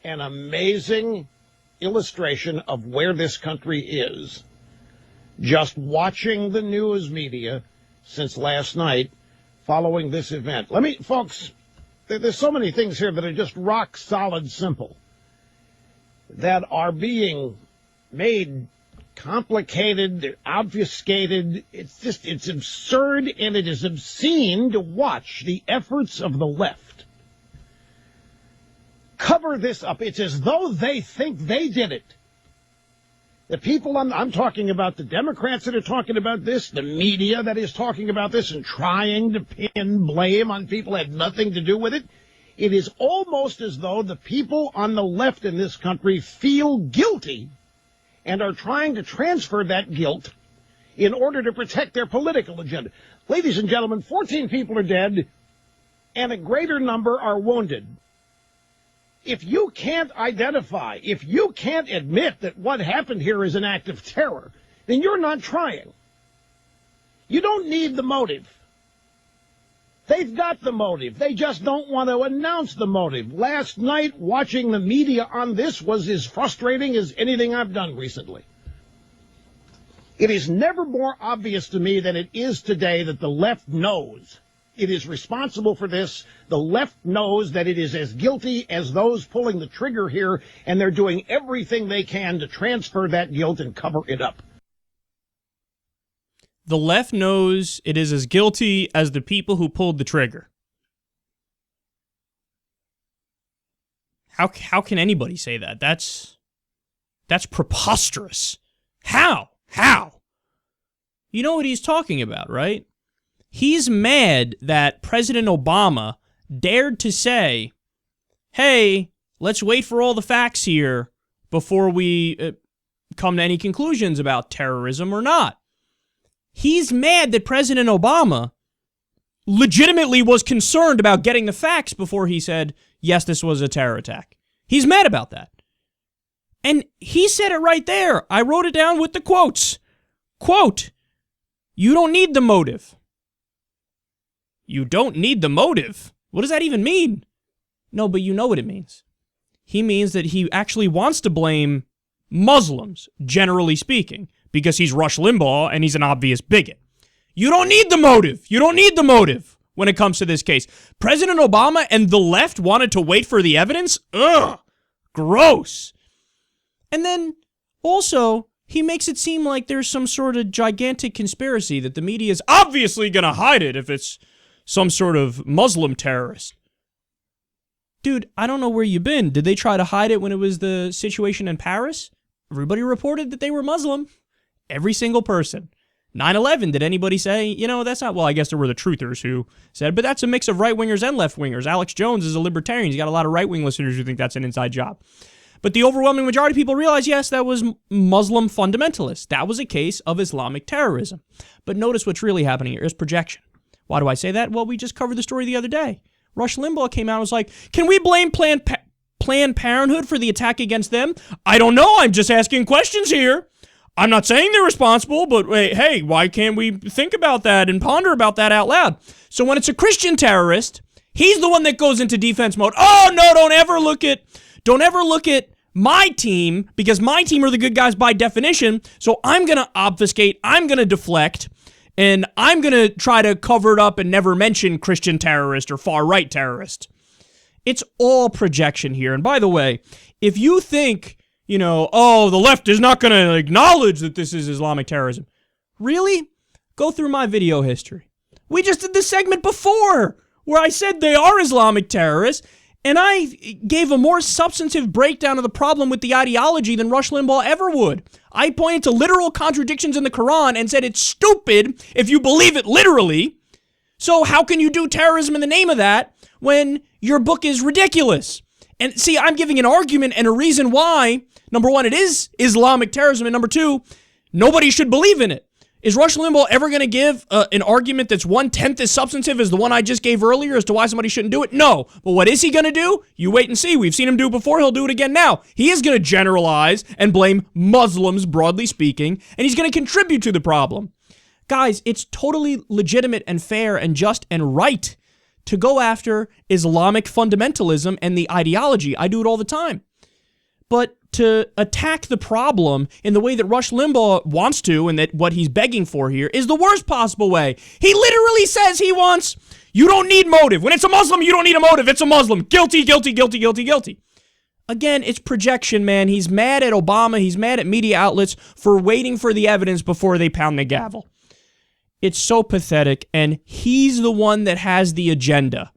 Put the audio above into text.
an amazing illustration of where this country is. Just watching the news media since last night following this event. Folks, there's so many things here that are just rock solid simple that are being made complicated, obfuscated. It's absurd, and it is obscene to watch the efforts of the left cover this up. It's as though they think they did it. The people, I'm talking about the Democrats that are talking about this, the media that is talking about this and trying to pin blame on people that had nothing to do with it. It is almost as though the people on the left in this country feel guilty and are trying to transfer that guilt in order to protect their political agenda. Ladies and gentlemen, 14 people are dead and a greater number are wounded. If you can't identify, if you can't admit that what happened here is an act of terror, then you're not trying. You don't need the motive. They've got the motive. They just don't want to announce the motive. Last night, watching the media on this was as frustrating as anything I've done recently. It is never more obvious to me than it is today that the left knows it is responsible for this. The left knows that it is as guilty as those pulling the trigger here, and they're doing everything they can to transfer that guilt and cover it up. The left knows it is as guilty as the people who pulled the trigger. How can anybody say that? That's preposterous. How? You know what he's talking about, right? He's mad that President Obama dared to say, hey, let's wait for all the facts here before we come to any conclusions about terrorism or not. He's mad that President Obama legitimately was concerned about getting the facts before he said, yes, this was a terror attack. He's mad about that. And he said it right there. I wrote it down with the quotes. Quote, you don't need the motive. You don't need the motive. What does that even mean? No, but you know what it means. He means that he actually wants to blame Muslims, generally speaking, because he's Rush Limbaugh and he's an obvious bigot. You don't need the motive. You don't need the motive when it comes to this case. President Obama and the left wanted to wait for the evidence? Ugh, gross. And then also, he makes it seem like there's some sort of gigantic conspiracy that the media is obviously going to hide it if it's some sort of Muslim terrorist. Dude, I don't know where you've been. Did they try to hide it when it was the situation in Paris? Everybody reported that they were Muslim. Every single person. 9/11, did anybody say, you know, that's not, well, I guess there were the truthers who said, but that's a mix of right-wingers and left-wingers. Alex Jones is a libertarian. He's got a lot of right-wing listeners who think that's an inside job. But the overwhelming majority of people realize, yes, that was Muslim fundamentalists. That was a case of Islamic terrorism. But notice what's really happening here is projection. Why do I say that? Well, we just covered the story the other day. Rush Limbaugh came out and was like, can we blame Planned Parenthood for the attack against them? I don't know. I'm just asking questions here. I'm not saying they're responsible, but hey, why can't we think about that and ponder about that out loud? So when it's a Christian terrorist, he's the one that goes into defense mode. Oh, no, don't ever look at my team, because my team are the good guys by definition, so I'm going to obfuscate, I'm going to deflect, and I'm going to try to cover it up and never mention Christian terrorist or far-right terrorist. It's all projection here. And by the way, if you think, you know, oh, the left is not going to acknowledge that this is Islamic terrorism, really? Go through my video history. We just did this segment before where I said they are Islamic terrorists, and I gave a more substantive breakdown of the problem with the ideology than Rush Limbaugh ever would. I pointed to literal contradictions in the Quran and said it's stupid if you believe it literally. So how can you do terrorism in the name of that when your book is ridiculous? And see, I'm giving an argument and a reason why, number one, it is Islamic terrorism, and number two, nobody should believe in it. Is Rush Limbaugh ever going to give an argument that's 1/10 as substantive as the one I just gave earlier as to why somebody shouldn't do it? No. But what is he going to do? You wait and see. We've seen him do it before. He'll do it again now. He is going to generalize and blame Muslims, broadly speaking, and he's going to contribute to the problem. Guys, it's totally legitimate and fair and just and right to go after Islamic fundamentalism and the ideology. I do it all the time. But to attack the problem in the way that Rush Limbaugh wants to, and that what he's begging for here, is the worst possible way. He literally says he wants, you don't need motive. When it's a Muslim, you don't need a motive. It's a Muslim. Guilty, guilty, guilty, guilty, guilty. Again, it's projection, man. He's mad at Obama. He's mad at media outlets for waiting for the evidence before they pound the gavel. It's so pathetic, and he's the one that has the agenda.